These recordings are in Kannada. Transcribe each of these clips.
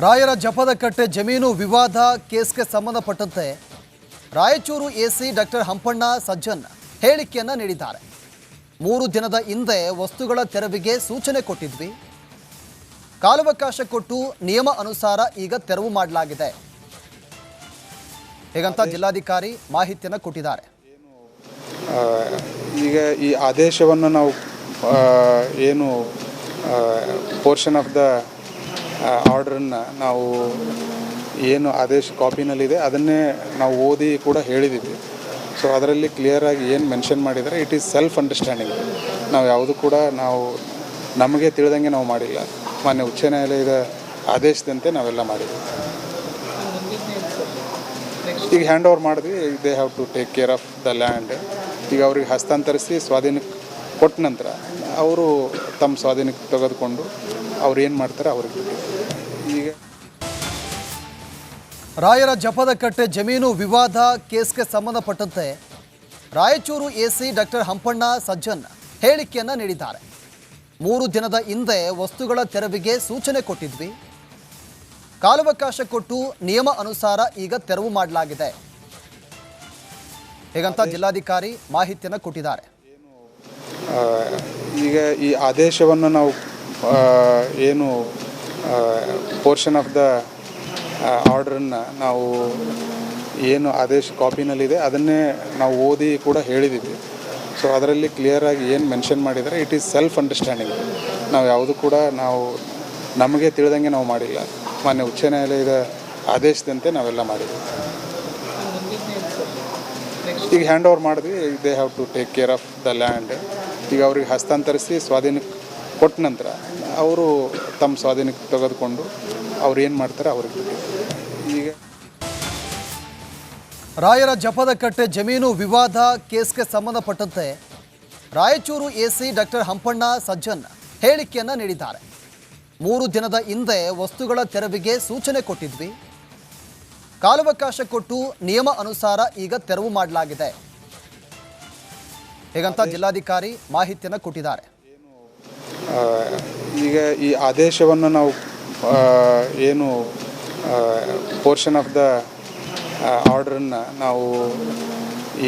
ರಾಯರ ಜಪದಕಟ್ಟೆ ಜಮೀನು ವಿವಾದ ಕೇಸ್ಗೆ ಸಂಬಂಧಪಟ್ಟಂತೆ ರಾಯಚೂರು ಎಸಿ ಡಾಕ್ಟರ್ ಹಂಪಣ್ಣ ಸಜ್ಜನ್ ಹೇಳಿಕೆಯನ್ನು ನೀಡಿದ್ದಾರೆ. 3 ದಿನದ ಹಿಂದೆ ವಸ್ತುಗಳ ತೆರವಿಗೆ ಸೂಚನೆ ಕೊಟ್ಟಿದ್ವಿ. ಕಾಲಾವಕಾಶ ಕೊಟ್ಟು ನಿಯಮ ಅನುಸಾರ ಈಗ ತೆರವು ಮಾಡಲಾಗಿದೆ. ಹೀಗಂತ ಜಿಲ್ಲಾಧಿಕಾರಿ ಮಾಹಿತಿಯನ್ನು ಕೊಟ್ಟಿದ್ದಾರೆ. ಈಗ ಈ ಆದೇಶವನ್ನು ನಾವು ಏನು ಪೋರ್ಷನ್ ಆಫ್ ದ ಆರ್ಡ್ರನ್ನು ನಾವು ಏನು ಆದೇಶ ಕಾಪಿನಲ್ಲಿದೆ ಅದನ್ನೇ ನಾವು ಓದಿ ಕೂಡ ಹೇಳಿದ್ದೀವಿ. ಸೊ ಅದರಲ್ಲಿ ಕ್ಲಿಯರಾಗಿ ಏನು ಮೆನ್ಷನ್ ಮಾಡಿದರೆ ಇಟ್ ಈಸ್ ಸೆಲ್ಫ್ ಅಂಡರ್ಸ್ಟ್ಯಾಂಡಿಂಗ್. ನಾವು ಯಾವುದು ಕೂಡ ನಾವು ನಮಗೆ ತಿಳಿದಂಗೆ ನಾವು ಮಾಡಿಲ್ಲ. ಮಾನ್ಯ ಉಚ್ಚ ನ್ಯಾಯಾಲಯದ ಆದೇಶದಂತೆ ನಾವೆಲ್ಲ ಮಾಡಿದ್ವಿ. ಈಗ ಹ್ಯಾಂಡ್ ಓವರ್ ಮಾಡಿದ್ವಿ. They have to take care of the land. ಈಗ ಅವ್ರಿಗೆ ಹಸ್ತಾಂತರಿಸಿ ಸ್ವಾಧೀನಕ್ಕೆ ಕೊಟ್ಟ ನಂತರ ಅವರು ತಮ್ಮ ಸ್ವಾಧೀನಕ್ಕೆ ತೆಗೆದುಕೊಂಡು ಅವ್ರು ಏನು ಮಾಡ್ತಾರೆ ಅವ್ರಿಗೆ. ಈಗ ರಾಯರ ಜಪದಕಟ್ಟೆ ಜಮೀನು ವಿವಾದ ಕೇಸ್ಗೆ ಸಂಬಂಧಪಟ್ಟಂತೆ ರಾಯಚೂರು ಎಸಿ ಡಾಕ್ಟರ್ ಹಂಪಣ್ಣ ಸಜ್ಜನ್ ಹೇಳಿಕೆಯನ್ನು ನೀಡಿದ್ದಾರೆ. 3 ದಿನದ ಹಿಂದೆ ವಸ್ತುಗಳ ತೆರವಿಗೆ ಸೂಚನೆ ಕೊಟ್ಟಿದ್ವಿ. ಕಾಲಾವಕಾಶ ಕೊಟ್ಟು ನಿಯಮ ಅನುಸಾರ ಈಗ ತೆರವು ಮಾಡಲಾಗಿದೆ. ಹೀಗಂತ ಜಿಲ್ಲಾಧಿಕಾರಿ ಮಾಹಿತಿಯನ್ನು ಕೊಟ್ಟಿದ್ದಾರೆ. ಈಗ ಈ ಆದೇಶವನ್ನು ನಾವು ಏನು ಪೋರ್ಷನ್ ಆಫ್ ದ ಆರ್ಡ್ರನ್ನು ನಾವು ಏನು ಆದೇಶ ಕಾಪಿನಲ್ಲಿದೆ ಅದನ್ನೇ ನಾವು ಓದಿ ಕೂಡ ಹೇಳಿದ್ದೀವಿ. ಸೊ ಅದರಲ್ಲಿ ಕ್ಲಿಯರಾಗಿ ಏನು ಮೆನ್ಷನ್ ಮಾಡಿದರೆ ಇಟ್ ಈಸ್ ಸೆಲ್ಫ್ ಅಂಡರ್ಸ್ಟ್ಯಾಂಡಿಂಗ್. ನಾವು ಯಾವುದು ಕೂಡ ನಾವು ನಮಗೆ ತಿಳಿದಂಗೆ ನಾವು ಮಾಡಿಲ್ಲ. ಮಾನ್ಯ ಉಚ್ಚ ನ್ಯಾಯಾಲಯದ ಆದೇಶದಂತೆ ನಾವೆಲ್ಲ ಮಾಡಿದ್ವಿ. ಈಗ ಹ್ಯಾಂಡ್ ಓವರ್ ಮಾಡಿದ್ವಿ. They have to take care of the land. ಈಗ ಅವ್ರಿಗೆ ಹಸ್ತಾಂತರಿಸಿ ಸ್ವಾಧೀನಕ್ಕೆ ಕೊಟ್ಟ ನಂತರ ಅವರು ತಮ್ಮ ಸ್ವಾಧೀನಕ್ಕೆ ತೆಗೆದುಕೊಂಡು ಅವ್ರು ಏನು ಮಾಡ್ತಾರೆ ಅವ್ರಿಗೆ. ಈಗ ರಾಯರ ಜಪದಕಟ್ಟೆ ಜಮೀನು ವಿವಾದ ಕೇಸ್ಗೆ ಸಂಬಂಧಪಟ್ಟಂತೆ ರಾಯಚೂರು ಎಸಿ ಡಾಕ್ಟರ್ ಹಂಪಣ್ಣ ಸಜ್ಜನ್ ಹೇಳಿಕೆಯನ್ನು ನೀಡಿದ್ದಾರೆ. 3 ದಿನದ ಹಿಂದೆ ವಸ್ತುಗಳ ತೆರವಿಗೆ ಸೂಚನೆ ಕೊಟ್ಟಿದ್ವಿ. ಕಾಲಾವಕಾಶ ಕೊಟ್ಟು ನಿಯಮ ಅನುಸಾರ ಈಗ ತೆರವು ಮಾಡಲಾಗಿದೆ. ಹೀಗಂತ ಜಿಲ್ಲಾಧಿಕಾರಿ ಮಾಹಿತಿಯನ್ನು ಕೊಟ್ಟಿದ್ದಾರೆ. ಈಗ ಈ ಆದೇಶವನ್ನು ನಾವು ಏನು ಪೋರ್ಷನ್ ಆಫ್ ದ ಆರ್ಡ್ರನ್ನು ನಾವು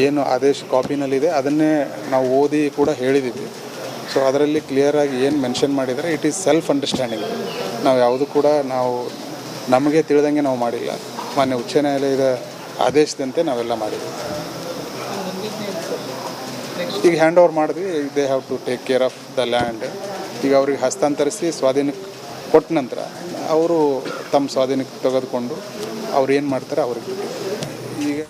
ಏನು ಆದೇಶ ಕಾಪಿನಲ್ಲಿದೆ ಅದನ್ನೇ ನಾವು ಓದಿ ಕೂಡ ಹೇಳಿದ್ದೀವಿ. ಸೊ ಅದರಲ್ಲಿ ಕ್ಲಿಯರಾಗಿ ಏನು ಮೆನ್ಷನ್ ಮಾಡಿದರೆ ಇಟ್ ಈಸ್ ಸೆಲ್ಫ್ ಅಂಡರ್ಸ್ಟ್ಯಾಂಡಿಂಗ್. ನಾವು ಯಾವುದು ಕೂಡ ನಾವು ನಮಗೆ ತಿಳಿದಂಗೆ ನಾವು ಮಾಡಿಲ್ಲ. ಮಾನ್ಯ ಉಚ್ಚ ನ್ಯಾಯಾಲಯದ ಆದೇಶದಂತೆ ನಾವೆಲ್ಲ ಮಾಡಿದ್ವಿ. ಈಗ ಹ್ಯಾಂಡ್ ಓವರ್ ಮಾಡಿದ್ವಿ. They have to take care of the land. ಈಗ ಅವ್ರಿಗೆ ಹಸ್ತಾಂತರಿಸಿ ಸ್ವಾಧೀನಕ್ಕೆ ಕೊಟ್ಟ ನಂತರ ಅವರು ತಮ್ಮ ಸ್ವಾಧೀನಕ್ಕೆ ತೆಗೆದುಕೊಂಡು ಅವ್ರು ಏನು ಮಾಡ್ತಾರೆ ಅವ್ರಿಗೆ. ಈಗ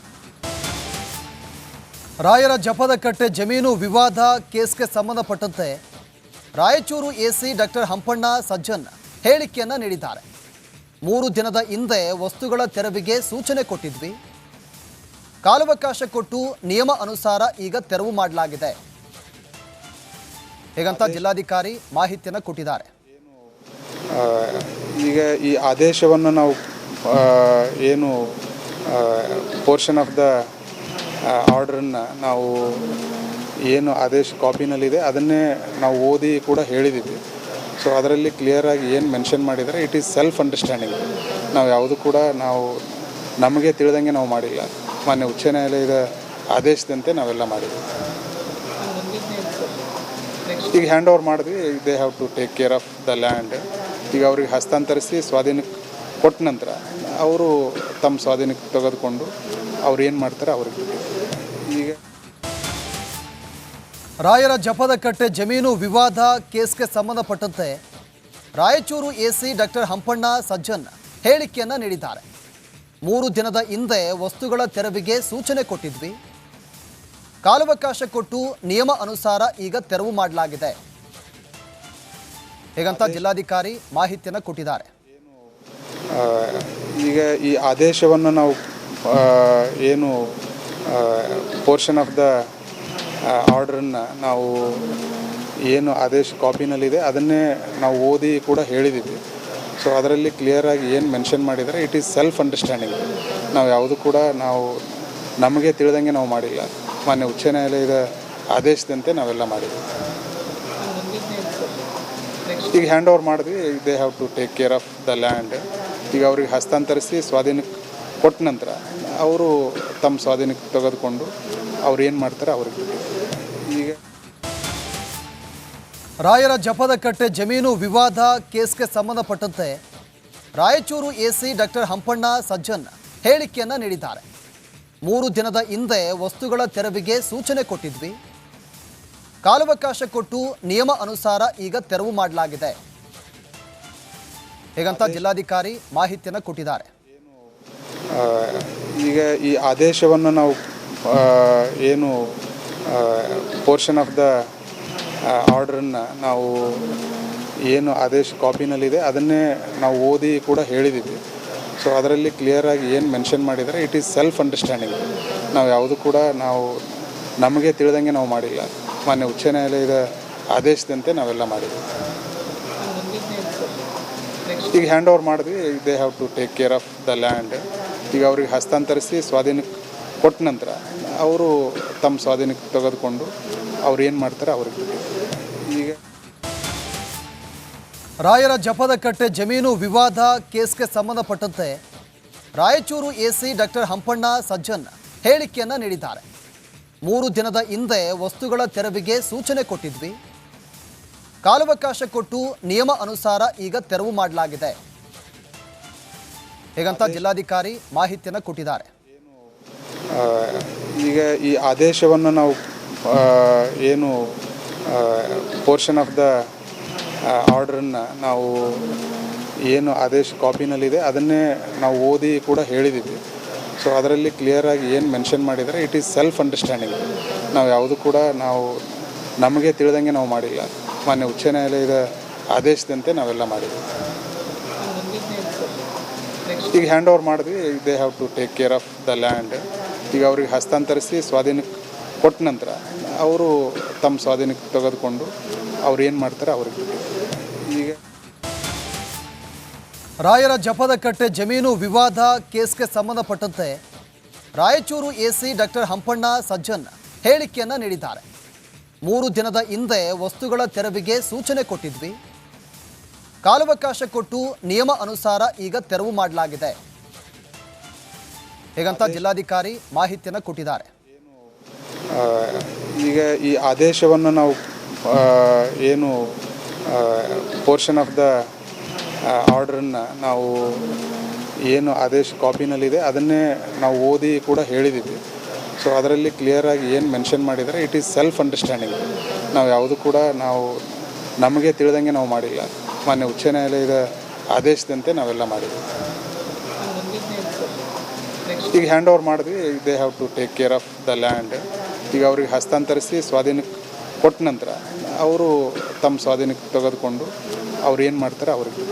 ರಾಯರ ಜಪದಕಟ್ಟೆ ಜಮೀನು ವಿವಾದ ಕೇಸ್ಗೆ ಸಂಬಂಧಪಟ್ಟಂತೆ ರಾಯಚೂರು ಎಸಿ ಡಾಕ್ಟರ್ ಹಂಪಣ್ಣ ಸಜ್ಜನ್ ಹೇಳಿಕೆಯನ್ನು ನೀಡಿದ್ದಾರೆ. 3 ದಿನದ ಹಿಂದೆ ವಸ್ತುಗಳ ತೆರವಿಗೆ ಸೂಚನೆ ಕೊಟ್ಟಿದ್ವಿ. ಕಾಲಾವಕಾಶ ಕೊಟ್ಟು ನಿಯಮ ಅನುಸಾರ ಈಗ ತೆರವು ಮಾಡಲಾಗಿದೆ. ಹೀಗಂತ ಜಿಲ್ಲಾಧಿಕಾರಿ ಮಾಹಿತಿಯನ್ನು ಕೊಟ್ಟಿದ್ದಾರೆ. ಈಗ ಈ ಆದೇಶವನ್ನು ನಾವು ಏನು ಪೋರ್ಷನ್ ಆಫ್ ದ ಆರ್ಡ್ರನ್ನು ನಾವು ಏನು ಆದೇಶ ಕಾಪಿನಲ್ಲಿದೆ ಅದನ್ನೇ ನಾವು ಓದಿ ಕೂಡ ಹೇಳಿದ್ದೀವಿ. ಸೊ ಅದರಲ್ಲಿ ಕ್ಲಿಯರಾಗಿ ಏನು ಮೆನ್ಷನ್ ಮಾಡಿದರೆ ಇಟ್ ಈಸ್ ಸೆಲ್ಫ್ ಅಂಡರ್ಸ್ಟ್ಯಾಂಡಿಂಗ್. ನಾವು ಯಾವುದು ಕೂಡ ನಾವು ನಮಗೆ ತಿಳಿದಂಗೆ ನಾವು ಮಾಡಿಲ್ಲ. ಮಾನ್ಯ ಉಚ್ಚ ನ್ಯಾಯಾಲಯದ ಆದೇಶದಂತೆ ನಾವೆಲ್ಲ ಮಾಡಿದ್ವಿ. ಈಗ ಹ್ಯಾಂಡ್ ಓವರ್ ಮಾಡಿದ್ವಿ. They have to take care of the land. ಈಗ ಅವ್ರಿಗೆ ಹಸ್ತಾಂತರಿಸಿ ಸ್ವಾಧೀನಕ್ಕೆ ಕೊಟ್ಟ ನಂತರ ಅವರು ತಮ್ಮ ಸ್ವಾಧೀನಕ್ಕೆ ತೆಗೆದುಕೊಂಡು ಅವ್ರು ಏನು ಮಾಡ್ತಾರೆ ಅವ್ರಿಗೆ. ಈಗ ರಾಯರ ಜಪದಕಟ್ಟೆ ಜಮೀನು ವಿವಾದ ಕೇಸ್ಗೆ ಸಂಬಂಧಪಟ್ಟಂತೆ ರಾಯಚೂರು ಎಸಿ ಡಾಕ್ಟರ್ ಹಂಪಣ್ಣ ಸಜ್ಜನ್ ಹೇಳಿಕೆಯನ್ನು ನೀಡಿದ್ದಾರೆ. 3 ದಿನದ ಹಿಂದೆ ವಸ್ತುಗಳ ತೆರವಿಗೆ ಸೂಚನೆ ಕೊಟ್ಟಿದ್ವಿ. ಕಾಲಾವಕಾಶ ಕೊಟ್ಟು ನಿಯಮ ಅನುಸಾರ ಈಗ ತೆರವು ಮಾಡಲಾಗಿದೆ. ಹೀಗಂತ ಜಿಲ್ಲಾಧಿಕಾರಿ ಮಾಹಿತಿಯನ್ನು ಕೊಟ್ಟಿದ್ದಾರೆ. ಈಗ ಈ ಆದೇಶವನ್ನು ನಾವು ಏನು ಪೋರ್ಷನ್ ಆಫ್ ದ ಆರ್ಡ್ರನ್ನು ನಾವು ಏನು ಆದೇಶ ಕಾಪಿನಲ್ಲಿದೆ ಅದನ್ನೇ ನಾವು ಓದಿ ಕೂಡ ಹೇಳಿದ್ದೀವಿ. ಸೊ ಅದರಲ್ಲಿ ಕ್ಲಿಯರಾಗಿ ಏನು ಮೆನ್ಷನ್ ಮಾಡಿದರೆ ಇಟ್ ಈಸ್ ಸೆಲ್ಫ್ ಅಂಡರ್ಸ್ಟ್ಯಾಂಡಿಂಗ್. ನಾವು ಯಾವುದು ಕೂಡ ನಾವು ನಮಗೆ ತಿಳಿದಂಗೆ ನಾವು ಮಾಡಿಲ್ಲ. ಮಾನ್ಯ ಉಚ್ಚ ನ್ಯಾಯಾಲಯದ ಆದೇಶದಂತೆ ನಾವೆಲ್ಲ ಮಾಡಿದ್ವಿ. ಈಗ ಹ್ಯಾಂಡ್ ಓವರ್ ಮಾಡಿದ್ವಿ. They have to take care of the land. ಈಗ ಅವ್ರಿಗೆ ಹಸ್ತಾಂತರಿಸಿ ಸ್ವಾಧೀನಕ್ಕೆ ಕೊಟ್ಟ ನಂತರ ಅವರು ತಮ್ಮ ಸ್ವಾಧೀನಕ್ಕೆ ತೆಗೆದುಕೊಂಡು ಅವ್ರು ಏನು ಮಾಡ್ತಾರೆ ಅವ್ರಿಗೆ ಈಗ ರಾಯರ ಜಪದ ಕಟ್ಟೆ ಜಮೀನು ವಿವಾದ ಕೇಸ್ಗೆ ಸಂಬಂಧಪಟ್ಟಂತೆ ರಾಯಚೂರು ಎಸಿ ಡಾಕ್ಟರ್ ಹಂಪಣ್ಣ ಸಜ್ಜನ್ ಹೇಳಿಕೆಯನ್ನು ನೀಡಿದ್ದಾರೆ. 3 ದಿನದ ಹಿಂದೆ ವಸ್ತುಗಳ ತೆರವಿಗೆ ಸೂಚನೆ ಕೊಟ್ಟಿದ್ವಿ, ಕಾಲಾವಕಾಶ ಕೊಟ್ಟು ನಿಯಮ ಅನುಸಾರ ಈಗ ತೆರವು ಮಾಡಲಾಗಿದೆ ಹೀಗಂತ ಜಿಲ್ಲಾಧಿಕಾರಿ ಮಾಹಿತಿಯನ್ನು ಕೊಟ್ಟಿದ್ದಾರೆ. ಈಗ ಈ ಆದೇಶವನ್ನು ನಾವು ಏನು ಪೋರ್ಷನ್ ಆಫ್ ದ ಆರ್ಡ್ರನ್ನು ನಾವು ಏನು ಆದೇಶ ಕಾಪಿನಲ್ಲಿದೆ ಅದನ್ನೇ ನಾವು ಓದಿ ಕೂಡ ಹೇಳಿದ್ದೀವಿ. ಸೊ ಅದರಲ್ಲಿ ಕ್ಲಿಯರಾಗಿ ಏನು ಮೆನ್ಷನ್ ಮಾಡಿದರೆ ಇಟ್ ಈಸ್ ಸೆಲ್ಫ್ ಅಂಡರ್ಸ್ಟ್ಯಾಂಡಿಂಗ್. ನಾವು ಯಾವುದು ಕೂಡ ನಾವು ನಮಗೆ ತಿಳಿದಂಗೆ ನಾವು ಮಾಡಿಲ್ಲ. ಮಾನ್ಯ ಉಚ್ಚ ನ್ಯಾಯಾಲಯದ ಆದೇಶದಂತೆ ನಾವೆಲ್ಲ ಮಾಡಿದ್ವಿ. ಈಗ ಹ್ಯಾಂಡ್ ಓವರ್ ಮಾಡಿದ್ವಿ. They have to take care of the land. ಈಗ ಅವ್ರಿಗೆ ಹಸ್ತಾಂತರಿಸಿ ಸ್ವಾಧೀನಕ್ಕೆ ಕೊಟ್ಟ ನಂತರ ಅವರು ತಮ್ಮ ಸ್ವಾಧೀನಕ್ಕೆ ತೆಗೆದುಕೊಂಡು ಅವ್ರು ಏನು ಮಾಡ್ತಾರೆ ಅವ್ರಿಗೆ ಈಗ ರಾಯರ ಜಪದ ಕಟ್ಟೆ ಜಮೀನು ವಿವಾದ ಕೇಸ್ಗೆ ಸಂಬಂಧಪಟ್ಟಂತೆ ರಾಯಚೂರು ಎಸಿ ಡಾಕ್ಟರ್ ಹಂಪಣ್ಣ ಸಜ್ಜನ್ ಹೇಳಿಕೆಯನ್ನು ನೀಡಿದ್ದಾರೆ. 3 ದಿನದ ಹಿಂದೆ ವಸ್ತುಗಳ ತೆರವಿಗೆ ಸೂಚನೆ ಕೊಟ್ಟಿದ್ವಿ, ಕಾಲಾವಕಾಶ ಕೊಟ್ಟು ನಿಯಮ ಅನುಸಾರ ಈಗ ತೆರವು ಮಾಡಲಾಗಿದೆ ಹೀಗಂತ ಜಿಲ್ಲಾಧಿಕಾರಿ ಮಾಹಿತಿಯನ್ನು ಕೊಟ್ಟಿದ್ದಾರೆ. ಈಗ ಈ ಆದೇಶವನ್ನು ನಾವು ಏನು ಪೋರ್ಷನ್ ಆಫ್ ದ ಆರ್ಡ್ರನ್ನು ನಾವು ಏನು ಆದೇಶ ಕಾಪಿನಲ್ಲಿದೆ ಅದನ್ನೇ ನಾವು ಓದಿ ಕೂಡ ಹೇಳಿದ್ದೀವಿ. ಸೊ ಅದರಲ್ಲಿ ಕ್ಲಿಯರಾಗಿ ಏನು ಮೆನ್ಷನ್ ಮಾಡಿದರೆ ಇಟ್ ಈಸ್ ಸೆಲ್ಫ್ ಅಂಡರ್ಸ್ಟ್ಯಾಂಡಿಂಗ್. ನಾವು ಯಾವುದು ಕೂಡ ನಾವು ನಮಗೆ ತಿಳಿದಂಗೆ ನಾವು ಮಾಡಿಲ್ಲ. ಮಾನ್ಯ ಉಚ್ಚ ನ್ಯಾಯಾಲಯದ ಆದೇಶದಂತೆ ನಾವೆಲ್ಲ ಮಾಡಿದ್ವಿ. ಈಗ ಹ್ಯಾಂಡ್ ಓವರ್ ಮಾಡಿದ್ವಿ. They have to take care of the land. ಈಗ ಅವ್ರಿಗೆ ಹಸ್ತಾಂತರಿಸಿ ಸ್ವಾಧೀನಕ್ಕೆ ಕೊಟ್ಟ ನಂತರ ಅವರು ತಮ್ಮ ಸ್ವಾಧೀನಕ್ಕೆ ತೆಗೆದುಕೊಂಡು ಅವ್ರು ಏನು ಮಾಡ್ತಾರೆ ಅವ್ರಿಗೆ ಈಗ ರಾಯರ ಜಪದ ಕಟ್ಟೆ ಜಮೀನು ವಿವಾದ ಕೇಸ್ಗೆ ಸಂಬಂಧಪಟ್ಟಂತೆ ರಾಯಚೂರು ಎಸಿ ಡಾಕ್ಟರ್ ಹಂಪಣ್ಣ ಸಜ್ಜನ್ ಹೇಳಿಕೆಯನ್ನು ನೀಡಿದ್ದಾರೆ. 3 ದಿನದ ಹಿಂದೆ ವಸ್ತುಗಳ ತೆರವಿಗೆ ಸೂಚನೆ ಕೊಟ್ಟಿದ್ವಿ, ಕಾಲಾವಕಾಶ ಕೊಟ್ಟು ನಿಯಮ ಅನುಸಾರ ಈಗ ತೆರವು ಮಾಡಲಾಗಿದೆ ಹೀಗಂತ ಜಿಲ್ಲಾಧಿಕಾರಿ ಮಾಹಿತಿಯನ್ನು ಕೊಟ್ಟಿದ್ದಾರೆ. ಈಗ ಈ ಆದೇಶವನ್ನು ನಾವು ಏನು ಪೋರ್ಷನ್ ಆಫ್ ದ ಆರ್ಡ್ರನ್ನು ನಾವು ಏನು ಆದೇಶ ಕಾಪಿನಲ್ಲಿದೆ ಅದನ್ನೇ ನಾವು ಓದಿ ಕೂಡ ಹೇಳಿದ್ದೀವಿ. ಸೊ ಅದರಲ್ಲಿ ಕ್ಲಿಯರಾಗಿ ಏನು ಮೆನ್ಷನ್ ಮಾಡಿದರೆ ಇಟ್ ಈಸ್ ಸೆಲ್ಫ್ ಅಂಡರ್ಸ್ಟ್ಯಾಂಡಿಂಗ್. ನಾವು ಯಾವುದು ಕೂಡ ನಾವು ನಮಗೆ ತಿಳಿದಂಗೆ ನಾವು ಮಾಡಿಲ್ಲ. ಮಾನ್ಯ ಉಚ್ಚ ನ್ಯಾಯಾಲಯದ ಆದೇಶದಂತೆ ನಾವೆಲ್ಲ ಮಾಡಿದ್ವಿ. ಈಗ ಹ್ಯಾಂಡ್ ಓವರ್ ಮಾಡಿದ್ವಿ. They have to take care of the land. ಈಗ ಅವ್ರಿಗೆ ಹಸ್ತಾಂತರಿಸಿ ಸ್ವಾಧೀನಕ್ಕೆ ಕೊಟ್ಟ ನಂತರ ಅವರು ತಮ್ಮ ಸ್ವಾಧೀನಕ್ಕೆ ತೆಗೆದುಕೊಂಡು ಅವ್ರು ಏನು ಮಾಡ್ತಾರೆ ಅವ್ರಿಗೆ